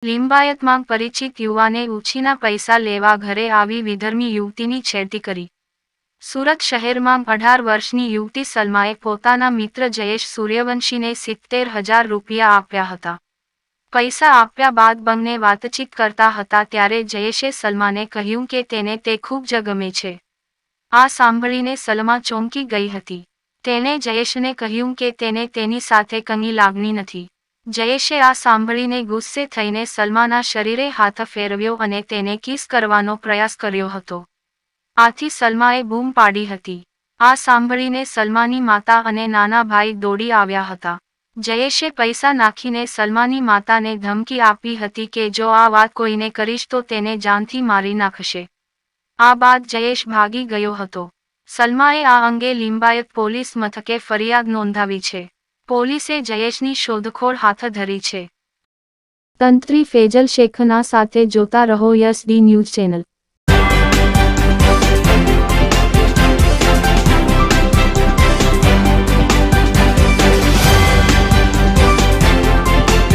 લિંબાયતમાં પરિચિત યુવાને ઉછીના પૈસા લેવા ઘરે આવી વિધર્મી યુવતીની છેડતી કરી. સુરત શહેરમાં 18 વર્ષની યુવતી સલમાએ પોતાના મિત્ર જયેશ સૂર્યવંશીને 70,000 રૂપિયા આપ્યા હતા. પૈસા આપ્યા બાદ બંને વાતચીત કરતા હતા ત્યારે જયેશે સલમાને કહ્યું કે તેને તે ખૂબ જ ગમે છે. આ સાંભળીને સલમા ચોંકી ગઈ હતી. તેણે જયેશને કહ્યું કે તેને તેની સાથે કંઈ લાગણી નથી. જયેશે આ સાંભળીને ગુસ્સે થઈને સલમાના શરીરે હાથ ફેરવ્યો અને તેને કિસ કરવાનો પ્રયાસ કર્યો હતો. આથી સલમાએ બૂમ પાડી હતી. આ સાંભળીને સલમાની માતા અને નાના ભાઈ દોડી આવ્યા હતા. જયેશે પૈસા નાખીને સલમાની માતાને ધમકી આપી હતી કે જો આ વાત કોઈને કરીશ તો તેને જાનથી મારી નાખશે. આ બાદ જયેશ ભાગી ગયો હતો. સલમાએ આ અંગે લિંબાયત પોલીસ મથકે ફરિયાદ નોંધાવી છે. પોલીસે જયેશની શોધખોળ હાથ ધરી છે. તંત્રી ફેજલ શેખના સાથે જોતા રહો યસ ડી ન્યૂઝ ચેનલ.